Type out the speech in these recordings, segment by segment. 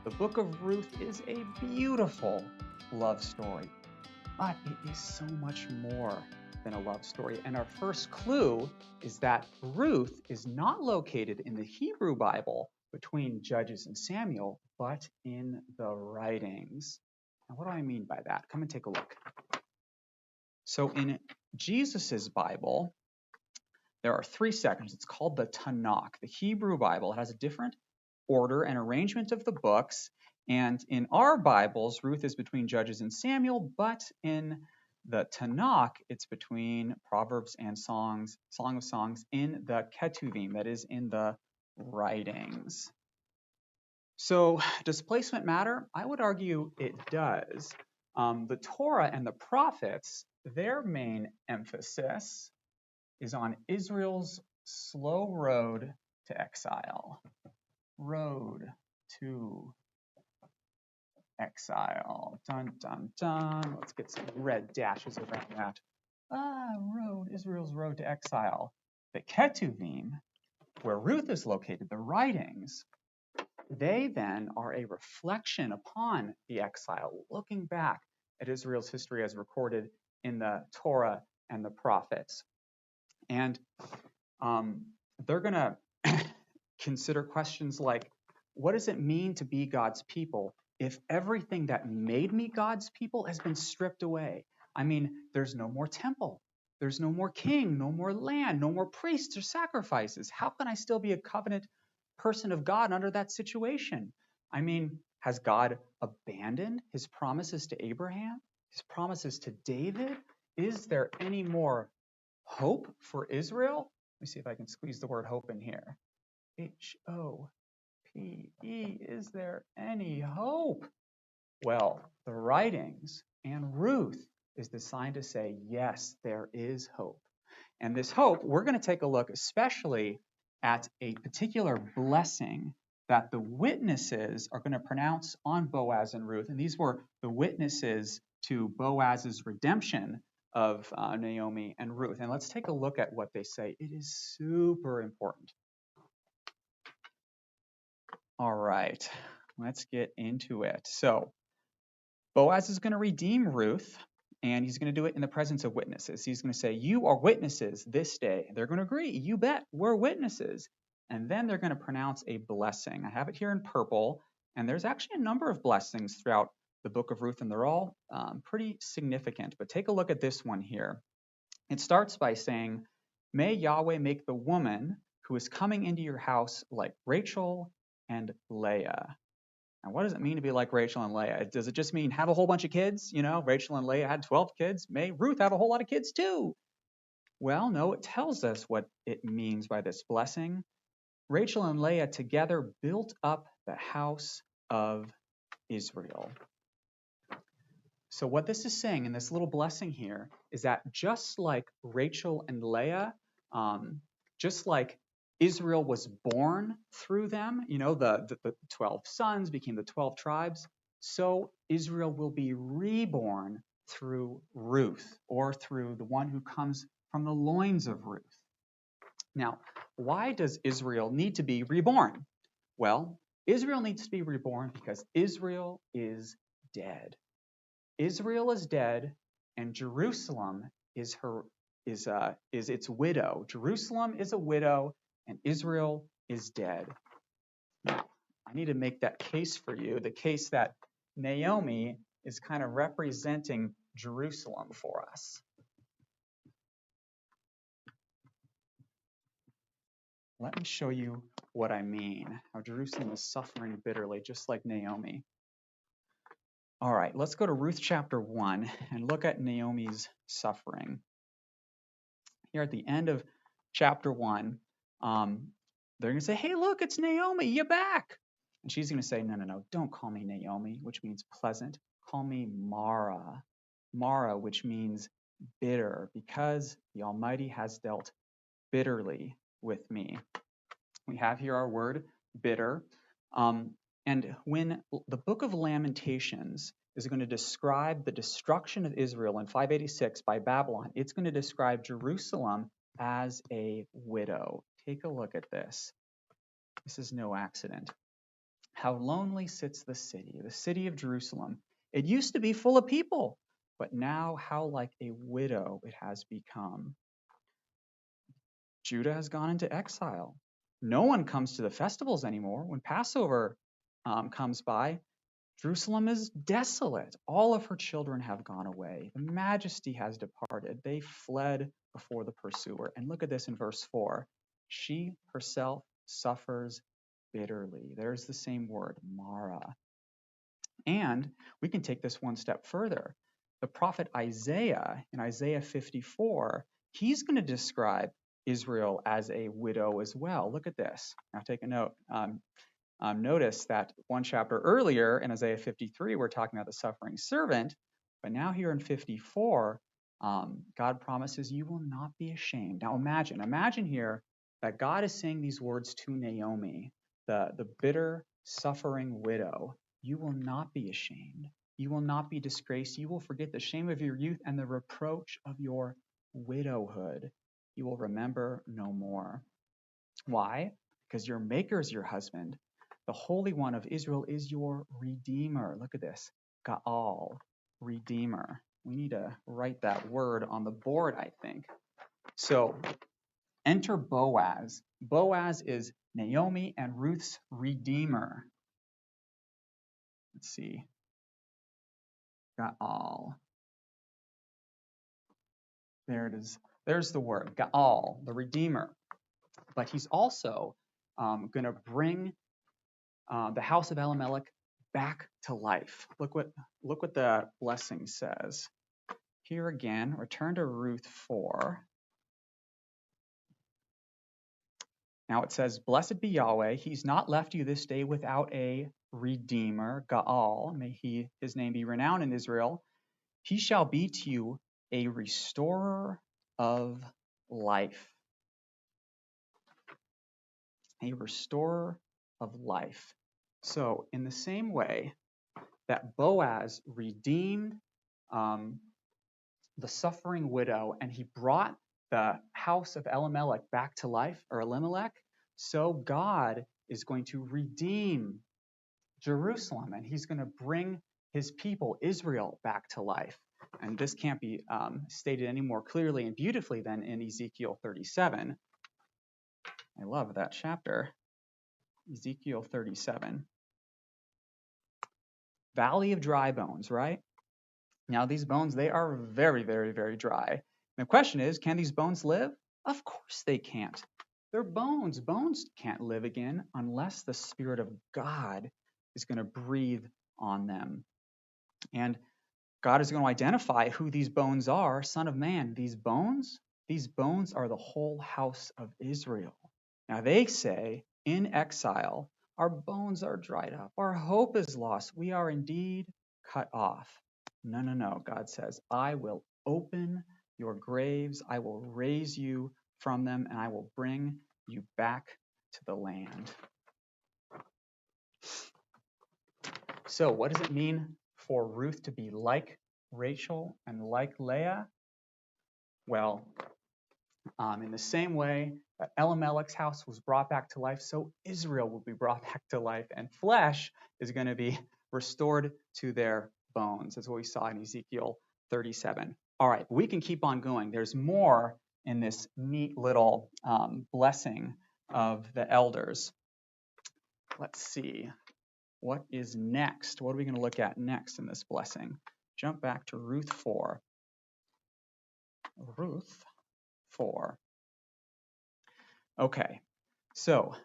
The book of Ruth is a beautiful love story, but it is so much more than a love story. And our first clue is that Ruth is not located in the Hebrew Bible between Judges and Samuel, but in the writings. Now, what do I mean by that? Come and take a look. So in Jesus's Bible, there are 3 sections. It's called the Tanakh. The Hebrew Bible has a different order and arrangement of the books. And in our Bibles, Ruth is between Judges and Samuel, but in the Tanakh, it's between Proverbs and Song of Songs in the Ketuvim, that is, in the writings. So does placement matter? I would argue it does. The Torah and the prophets, their main emphasis is on Israel's slow road to exile. Road to exile. Dun, dun, dun. Let's get some red dashes around that. Israel's road to exile. The Ketuvim, where Ruth is located, the writings, they then are a reflection upon the exile, looking back at Israel's history as recorded in the Torah and the prophets. And they're going to consider questions like, what does it mean to be God's people if everything that made me God's people has been stripped away? I mean, there's no more temple. There's no more king, no more land, no more priests or sacrifices. How can I still be a covenant person of God under that situation? I mean, has God abandoned his promises to Abraham, his promises to David? Is there any more hope for Israel? Let me see if I can squeeze the word hope in here. H-O-P-E. Is there any hope? Well, the writings and Ruth is designed to say, yes, there is hope. And this hope, we're going to take a look especially at a particular blessing that the witnesses are going to pronounce on Boaz and Ruth. And these were the witnesses to Boaz's redemption of Naomi and Ruth. And let's take a look at what they say. It is super important. All right, let's get into it. So Boaz is going to redeem Ruth, and he's going to do it in the presence of witnesses. He's going to say, you are witnesses this day. They're going to agree. You bet, we're witnesses. And then they're going to pronounce a blessing. I have it here in purple, and there's actually a number of blessings throughout the book of Ruth, and they're all pretty significant. But take a look at this one here. It starts by saying, may Yahweh make the woman who is coming into your house like Rachel and Leah. Now, what does it mean to be like Rachel and Leah? Does it just mean have a whole bunch of kids? You know, Rachel and Leah had 12 kids. May Ruth have a whole lot of kids too? Well, no, it tells us what it means by this blessing. Rachel and Leah together built up the house of Israel. So what this is saying in this little blessing here is that just like Rachel and Leah, just like Israel was born through them, you know, the 12 sons became the 12 tribes, so Israel will be reborn through Ruth, or through the one who comes from the loins of Ruth. Now, why does Israel need to be reborn? Well, Israel needs to be reborn because Israel is dead. Israel is dead, and Jerusalem is its widow. Jerusalem is a widow, and Israel is dead. Now, I need to make that case for you, the case that Naomi is kind of representing Jerusalem for us. Let me show you what I mean, how Jerusalem is suffering bitterly, just like Naomi. All right, let's go to Ruth chapter 1 and look at Naomi's suffering. Here at the end of chapter 1, they're going to say, hey, look, it's Naomi, you're back. And she's going to say, no, don't call me Naomi, which means pleasant. Call me Mara. Mara, which means bitter, because the Almighty has dealt bitterly with me. We have here our word bitter. And when the book of Lamentations is going to describe the destruction of Israel in 586 by Babylon, it's going to describe Jerusalem as a widow. Take a look at this. This is no accident. How lonely sits the city of Jerusalem. It used to be full of people, but now how like a widow it has become. Judah has gone into exile. No one comes to the festivals anymore. When Passover comes by, Jerusalem is desolate. All of her children have gone away. The majesty has departed. They fled before the pursuer. And look at this in verse 4. She herself suffers bitterly. There's the same word, Mara. And we can take this one step further. The prophet Isaiah, in Isaiah 54, he's going to describe Israel as a widow as well. Look at this. Now take a note. Notice that one chapter earlier in Isaiah 53, we're talking about the suffering servant, but now here in 54, God promises you will not be ashamed. Now imagine here that God is saying these words to Naomi, the bitter, suffering widow. You will not be ashamed. You will not be disgraced. You will forget the shame of your youth and the reproach of your widowhood. You will remember no more. Why? Because your maker is your husband. The Holy One of Israel is your Redeemer. Look at this. Gaal, Redeemer. We need to write that word on the board, I think. So enter Boaz. Boaz is Naomi and Ruth's Redeemer. Let's see. Gaal. There it is. There's the word. Gaal, the Redeemer. But he's also going to bring the house of Elimelech back to life. Look what the blessing says. Here again, return to Ruth 4. Now it says, blessed be Yahweh, he's not left you this day without a redeemer, Gaal, may his name be renowned in Israel. He shall be to you a restorer of life. A restorer of life. So in the same way that Boaz redeemed the suffering widow and he brought the house of Elimelech back to life, or Elimelech, so God is going to redeem Jerusalem and he's going to bring his people, Israel, back to life. And this can't be stated any more clearly and beautifully than in Ezekiel 37. I love that chapter. Ezekiel 37. Valley of dry bones, right? Now these bones, they are very, very, very dry. And the question is, can these bones live? Of course they can't. They're bones. Bones can't live again unless the Spirit of God is going to breathe on them. And God is going to identify who these bones are. Son of man, these bones are the whole house of Israel. Now they say, in exile, our bones are dried up. Our hope is lost. We are indeed cut off. No, God says, I will open your graves. I will raise you from them, and I will bring you back to the land. So what does it mean for Ruth to be like Rachel and like Leah? Well, in the same way that Elimelech's house was brought back to life, so Israel will be brought back to life, and flesh is going to be restored to their bones. That's what we saw in Ezekiel 37. All right, we can keep on going. There's more in this neat little blessing of the elders. Let's see. What is next? What are we going to look at next in this blessing? Jump back to Ruth 4. Ruth 4. Okay, so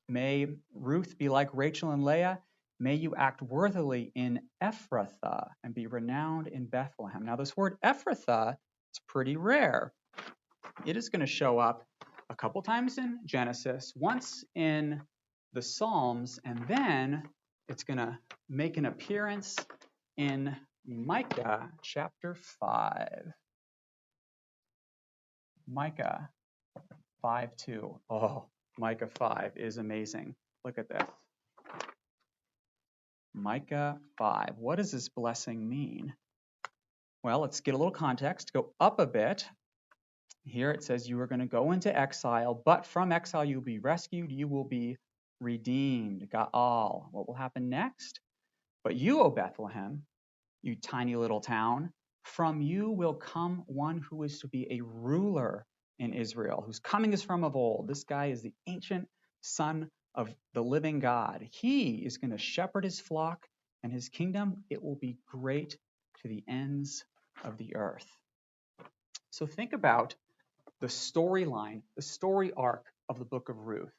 may Ruth be like Rachel and Leah. May you act worthily in Ephrathah and be renowned in Bethlehem. Now, this word Ephrathah is pretty rare. It is going to show up a couple times in Genesis, once in the Psalms, and then it's going to make an appearance in Micah chapter 5. Micah 5:2. Oh, Micah 5 is amazing. Look at this. Micah 5. What does this blessing mean? Well, let's get a little context. Go up a bit. Here it says you are going to go into exile, but from exile you will be rescued. You will be redeemed, Ga'al. What will happen next? But you, O Bethlehem, you tiny little town, from you will come one who is to be a ruler in Israel, whose coming is from of old. This guy is the ancient son of the living God. He is going to shepherd his flock, and his kingdom, it will be great to the ends of the earth. So think about the storyline, the story arc of the book of Ruth.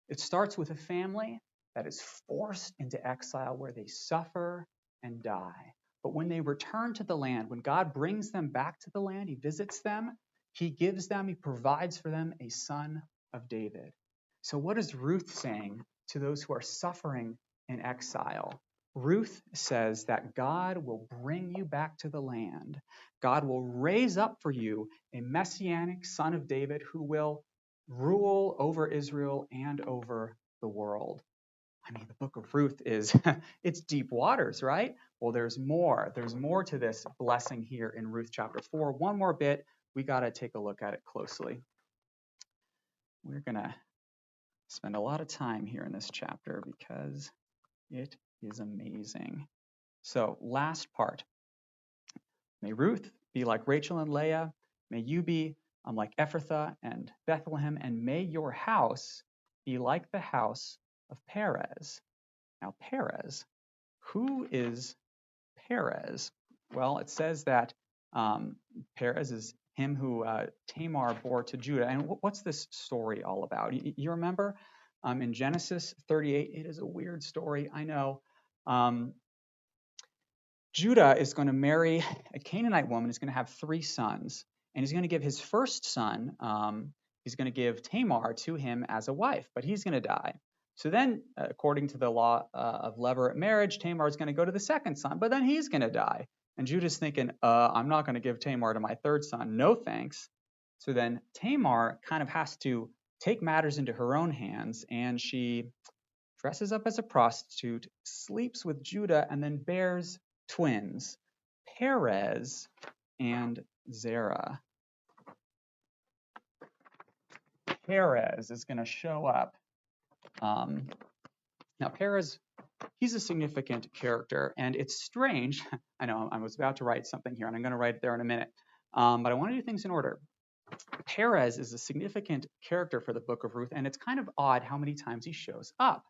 It starts with a family that is forced into exile where they suffer and die. But when they return to the land, when God brings them back to the land, he visits them, he gives them, he provides for them a son of David. So what is Ruth saying to those who are suffering in exile? Ruth says that God will bring you back to the land. God will raise up for you a messianic son of David who will rule over Israel and over the world. I mean, the book of Ruth is, it's deep waters, right? Well, there's more. There's more to this blessing here in Ruth chapter 4. One more bit. We got to take a look at it closely. We're going to spend a lot of time here in this chapter because it is amazing. So, last part. May Ruth be like Rachel and Leah. May you be like Ephrathah and Bethlehem. And may your house be like the house of Perez. Now, Perez, who is Perez? Well, it says that Perez is him who Tamar bore to Judah. And what's this story all about? You remember in Genesis 38, it is a weird story, I know. Judah is going to marry a Canaanite woman. He's going to have 3 sons. And he's going to give his first son, he's going to give Tamar to him as a wife, but he's going to die. So then, according to the law of levirate marriage, Tamar is going to go to the second son, but then he's going to die. And Judah's thinking, I'm not going to give Tamar to my third son. No thanks. So then Tamar kind of has to take matters into her own hands, and she dresses up as a prostitute, sleeps with Judah, and then bears twins, Perez and Zerah. Perez is going to show up. Now, Perez, he's a significant character, and it's strange. I know I was about to write something here, and I'm going to write it there in a minute, but I want to do things in order. Perez is a significant character for the book of Ruth, and it's kind of odd how many times he shows up.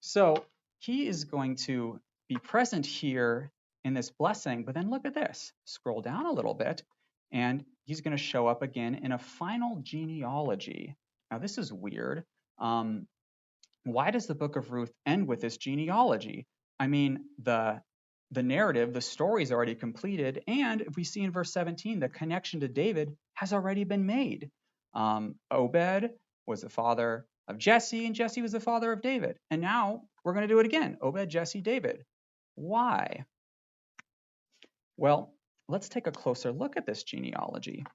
So he is going to be present here in this blessing, but then look at this. Scroll down a little bit, and he's going to show up again in a final genealogy. Now, this is weird. Why does the book of Ruth end with this genealogy? I mean, the narrative, the story is already completed, and if we see in verse 17, the connection to David has already been made. Obed was the father of Jesse, and Jesse was the father of David. And now we're going to do it again. Obed, Jesse, David. Why? Well, let's take a closer look at this genealogy.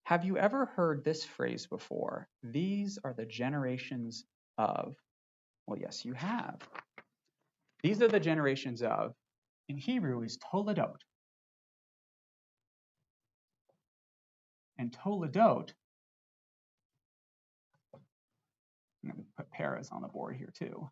Have you ever heard this phrase before? These are the generations of. Well, yes, you have. These are the generations of. In Hebrew is Toledot. And Toledot, I'm going to put Perez on the board here too.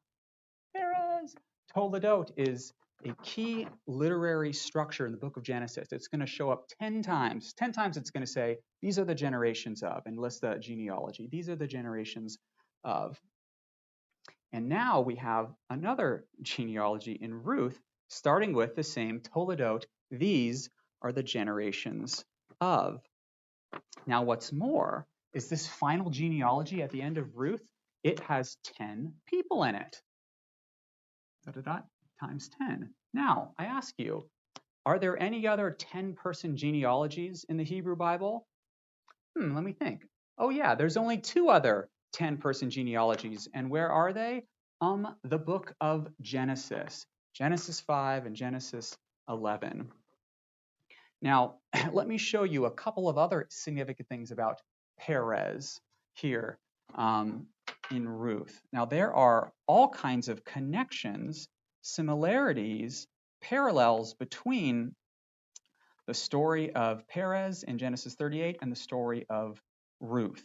Perez. Toledot is a key literary structure in the book of Genesis. It's going to show up 10 times. 10 times it's going to say, these are the generations of, and list the genealogy. These are the generations of. And now we have another genealogy in Ruth, starting with the same Toledot. These are the generations of. Now, what's more is this final genealogy at the end of Ruth, it has 10 people in it. Times 10. Now, I ask you, are there any other 10-person genealogies in the Hebrew Bible? Let me think. Oh yeah, there's only 2 other 10-person genealogies. And where are they? The book of Genesis. Genesis 5 and Genesis 11. Now, let me show you a couple of other significant things about Perez here in Ruth. Now, there are all kinds of connections, similarities, parallels between the story of Perez in Genesis 38 and the story of Ruth.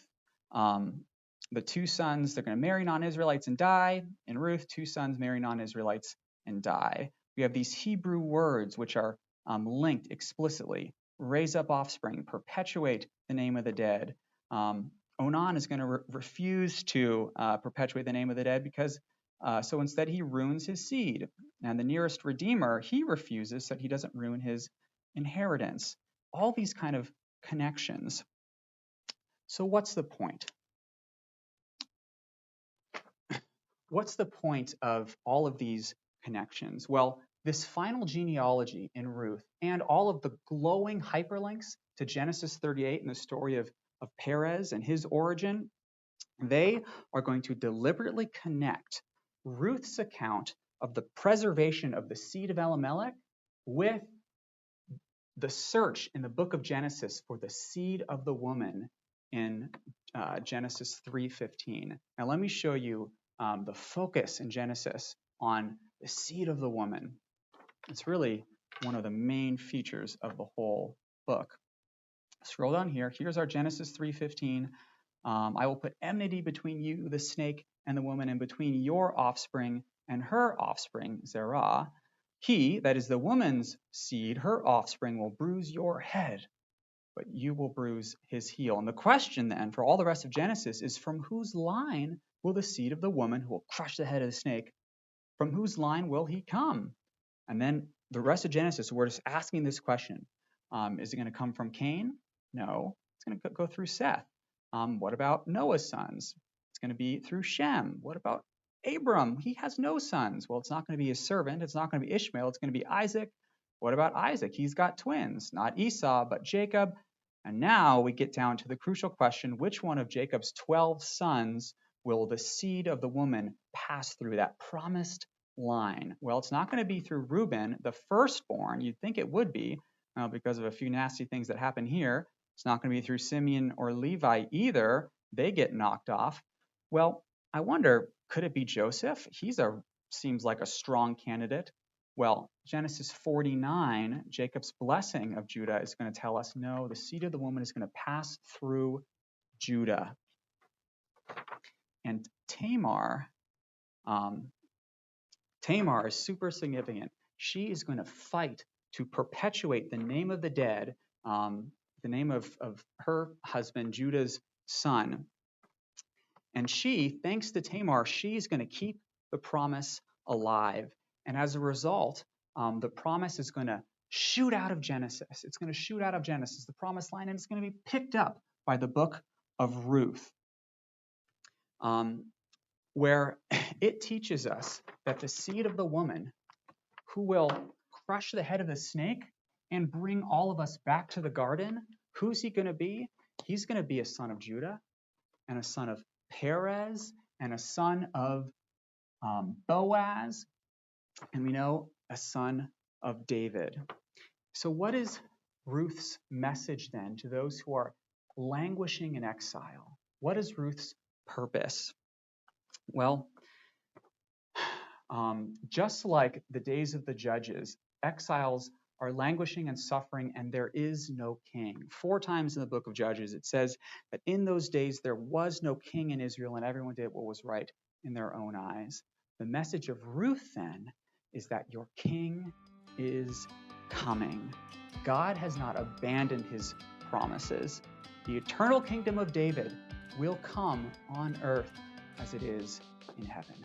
the two sons, they're going to marry non-Israelites and die. In Ruth, two sons marry non-Israelites and die. We have these Hebrew words which are linked explicitly. Raise up offspring, perpetuate the name of the dead. Onan is going to refuse to perpetuate the name of the dead because so instead he ruins his seed. And the nearest redeemer, he refuses so that he doesn't ruin his inheritance. All these kind of connections. So what's the point? What's the point of all of these connections? Well, this final genealogy in Ruth and all of the glowing hyperlinks to Genesis 38 and the story of Perez and his origin, they are going to deliberately connect Ruth's account of the preservation of the seed of Elimelech with the search in the book of Genesis for the seed of the woman in Genesis 3:15. Now let me show you the focus in Genesis on the seed of the woman. It's really one of the main features of the whole book. Scroll down here. Here's our Genesis 3:15. I will put enmity between you, the snake, and the woman, and between your offspring and her offspring, Zerah. He, that is the woman's seed, her offspring, will bruise your head, but you will bruise his heel. And the question then for all the rest of Genesis is, from whose line will the seed of the woman who will crush the head of the snake, from whose line will he come? And then the rest of Genesis, we're just asking this question. Is it going to come from Cain? No, it's going to go through Seth. What about Noah's sons? It's going to be through Shem. What about Abram? He has no sons. Well, it's not going to be his servant. It's not going to be Ishmael. It's going to be Isaac. What about Isaac? He's got twins, not Esau, but Jacob. And now we get down to the crucial question, which one of Jacob's 12 sons will the seed of the woman pass through, that promised line? Well, it's not going to be through Reuben, the firstborn. You'd think it would be because of a few nasty things that happen here. It's not going to be through Simeon or Levi either. They get knocked off. Well, I wonder, could it be Joseph? Seems like a strong candidate. Well, Genesis 49, Jacob's blessing of Judah is going to tell us, no, the seed of the woman is going to pass through Judah. And Tamar is super significant. She is going to fight to perpetuate the name of the dead, the name of her husband, Judah's son. And she, thanks to Tamar, she's going to keep the promise alive. And as a result, the promise is going to shoot out of Genesis. It's going to shoot out of Genesis, the promised line, and it's going to be picked up by the book of Ruth, where it teaches us that the seed of the woman who will crush the head of the snake and bring all of us back to the garden, who's he going to be? He's going to be a son of Judah and a son of Perez and a son of Boaz, and we know a son of David. So what is Ruth's message then to those who are languishing in exile? What is Ruth's purpose? Well, just like the days of the judges, exiles are languishing and suffering, and there is no king. 4 times in the book of Judges, it says that in those days there was no king in Israel, and everyone did what was right in their own eyes. The message of Ruth, then, is that your king is coming. God has not abandoned his promises. The eternal kingdom of David will come on earth as it is in heaven.